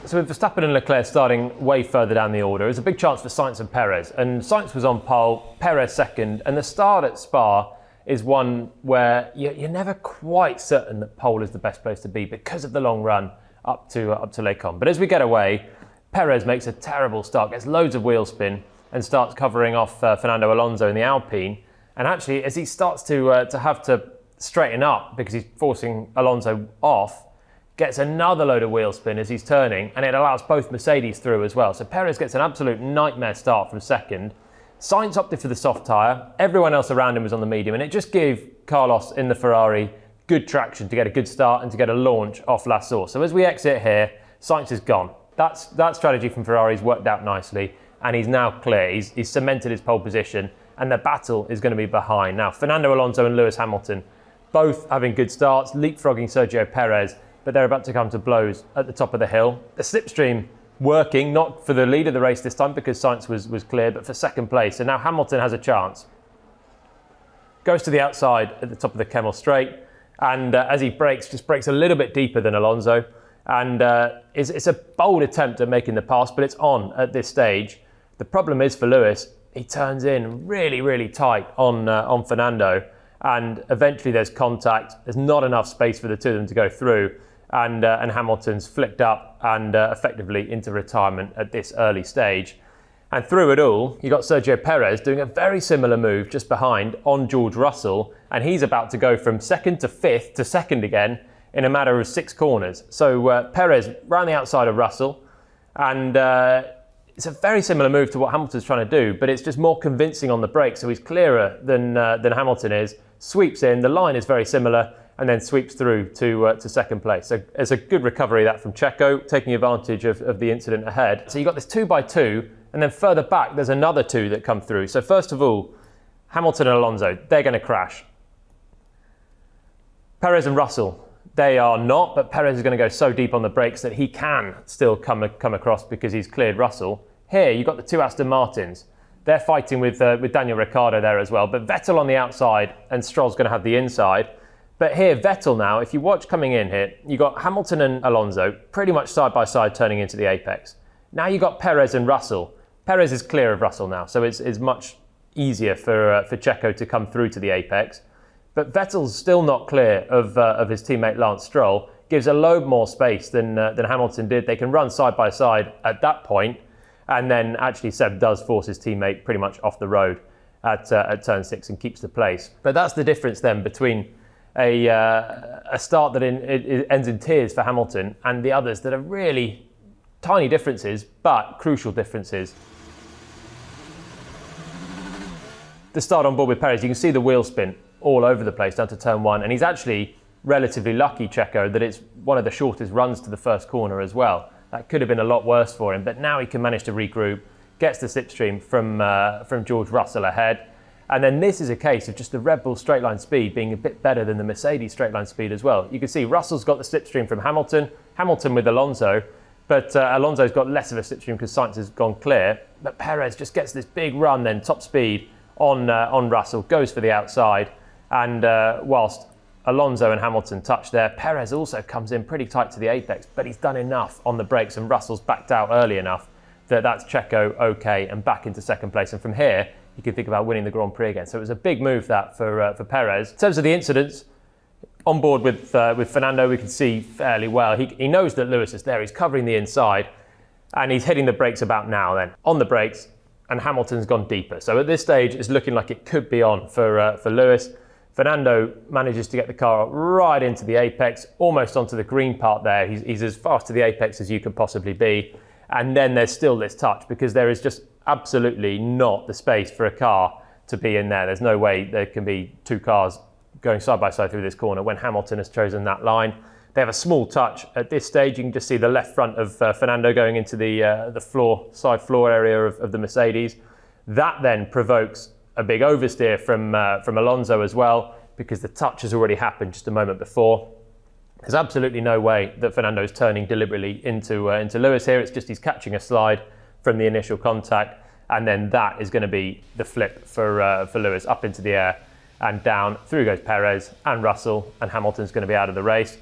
So with Verstappen and Leclerc starting way further down the order, there's a big chance for Sainz and Perez. And Sainz was on pole, Perez second, and the start at Spa is one where you're never quite certain that pole is the best place to be because of the long run up to Les Combes. But as we get away, Perez makes a terrible start, gets loads of wheel spin and starts covering off Fernando Alonso in the Alpine. And actually, as he starts to have to straighten up because he's forcing Alonso off, gets another load of wheel spin as he's turning, and it allows both Mercedes through as well. So Perez gets an absolute nightmare start from second. Sainz opted for the soft tyre. Everyone else around him was on the medium, and it just gave Carlos in the Ferrari good traction to get a good start and to get a launch off La Source. So as we exit here, Sainz is gone. That strategy from Ferrari's worked out nicely, and he's now clear. He's cemented his pole position, and the battle is going to be behind. Now, Fernando Alonso and Lewis Hamilton both having good starts, leapfrogging Sergio Perez, but they're about to come to blows at the top of the hill. The slipstream working, not for the lead of the race this time because Sainz was clear, but for second place. So now Hamilton has a chance. Goes to the outside at the top of the Kemmel Straight, and as he brakes, just brakes a little bit deeper than Alonso. And it's a bold attempt at making the pass, but it's on at this stage. The problem is for Lewis, he turns in really, really tight on Fernando, and eventually there's contact. There's not enough space for the two of them to go through. And Hamilton's flicked up and effectively into retirement at this early stage. And through it all, you got Sergio Perez doing a very similar move just behind on George Russell, and he's about to go from second to fifth to second again in a matter of 6 corners. So Perez round the outside of Russell, and it's a very similar move to what Hamilton's trying to do, but it's just more convincing on the brakes, so he's clearer than Hamilton is, sweeps in, the line is very similar, and then sweeps through to second place. So it's a good recovery that from Checo, taking advantage of the incident ahead. So you've got this 2x2, and then further back, there's another 2 that come through. So first of all, Hamilton and Alonso, they're going to crash. Perez and Russell, they are not, but Perez is going to go so deep on the brakes that he can still come across because he's cleared Russell. Here, you've got the 2 Aston Martins. They're fighting with Daniel Ricciardo there as well, but Vettel on the outside and Stroll's going to have the inside. But here, Vettel now, if you watch coming in here, you got Hamilton and Alonso pretty much side by side turning into the apex. Now you got Perez and Russell. Perez is clear of Russell now, so it's much easier for Checo to come through to the apex. But Vettel's still not clear of his teammate Lance Stroll. Gives a load more space than Hamilton did. They can run side by side at that point, and then actually Seb does force his teammate pretty much off the road at turn 6 and keeps the place. But that's the difference then between a start that it ends in tears for Hamilton and the others that are really tiny differences but crucial differences. The start on board with Perez, you can see the wheel spin all over the place down to turn 1, and he's actually relatively lucky, Checo, that it's one of the shortest runs to the first corner as well. That could have been a lot worse for him, but now he can manage to regroup, gets the slipstream from George Russell ahead. And then this is a case of just the Red Bull straight line speed being a bit better than the Mercedes straight line speed as well. You can see Russell's got the slipstream from Hamilton with Alonso, but Alonso's got less of a slipstream because Sainz has gone clear. But Perez just gets this big run then, top speed on Russell, goes for the outside, and whilst Alonso and Hamilton touch there, Perez also comes in pretty tight to the apex, but he's done enough on the brakes and Russell's backed out early enough that's Checo okay and back into second place. And from here, you can think about winning the Grand Prix again. So it was a big move that for Perez. In terms of the incidents, on board with Fernando, we can see fairly well. He knows that Lewis is there. He's covering the inside, and he's hitting the brakes about now then. On the brakes, and Hamilton's gone deeper. So at this stage, it's looking like it could be on for Lewis. Fernando manages to get the car right into the apex, almost onto the green part there. He's as fast to the apex as you could possibly be. And then there's still this touch because there is just absolutely not the space for a car to be in there. There's no way there can be 2 cars going side by side through this corner when Hamilton has chosen that line. They have a small touch at this stage. You can just see the left front of Fernando going into the side floor area of the Mercedes. That then provokes a big oversteer from Alonso as well, because the touch has already happened just a moment before. There's absolutely no way that Fernando's turning deliberately into Lewis here. It's just he's catching a slide from the initial contact, and then that is going to be the flip for Lewis up into the air and down. Through goes Perez and Russell, and Hamilton's going to be out of the race.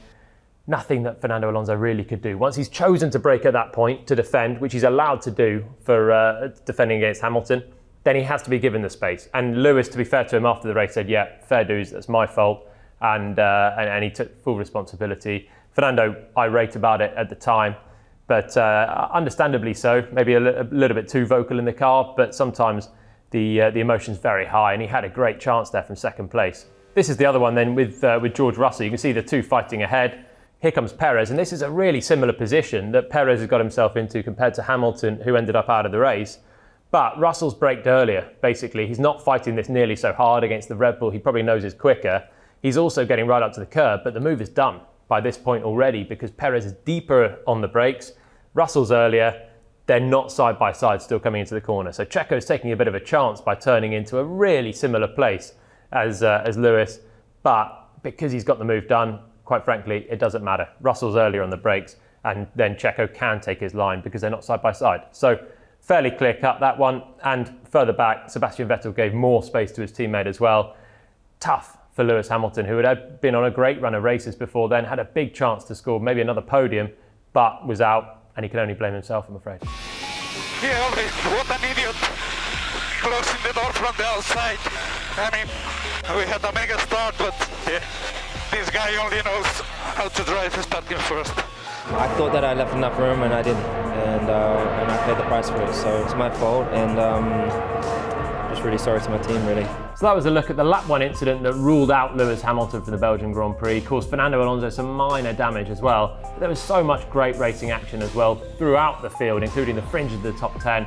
nothing that Fernando Alonso really could do. Once he's chosen to brake at that point to defend, which he's allowed to do for defending against Hamilton, then he has to be given the space. And Lewis, to be fair to him after the race, said, yeah, fair dues, that's my fault. And he took full responsibility. Fernando irate about it at the time, but understandably so. Maybe a little bit too vocal in the car, but sometimes the emotion's very high, and he had a great chance there from second place. This is the other one then with George Russell. You can see the two fighting ahead. Here comes Perez, and this is a really similar position that Perez has got himself into compared to Hamilton, who ended up out of the race. But Russell's braked earlier, basically. He's not fighting this nearly so hard against the Red Bull he probably knows is quicker. He's also getting right up to the curb, but the move is done by this point already because Perez is deeper on the brakes. Russell's earlier. They're not side by side, still coming into the corner. So Checo's taking a bit of a chance by turning into a really similar place as Lewis. But because he's got the move done, quite frankly, it doesn't matter. Russell's earlier on the brakes, and then Checo can take his line because they're not side by side. So fairly clear cut, that one. And further back, Sebastian Vettel gave more space to his teammate as well. Tough for Lewis Hamilton, who had been on a great run of races before then, had a big chance to score maybe another podium, but was out, and he can only blame himself, I'm afraid. Yeah, what an idiot. Closing the door from the outside. I mean, we had a mega start, but yeah, this guy only knows how to drive starting first. I thought that I left enough room and I didn't, and I paid the price for it, so it's my fault, and just really sorry to my team, really. So that was a look at the lap 1 incident that ruled out Lewis Hamilton from the Belgian Grand Prix, caused Fernando Alonso some minor damage as well. But there was so much great racing action as well throughout the field, including the fringe of the top 10.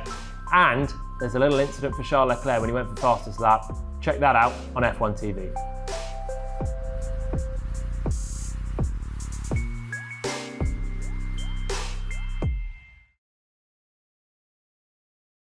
And there's a little incident for Charles Leclerc when he went for fastest lap. Check that out on F1 TV.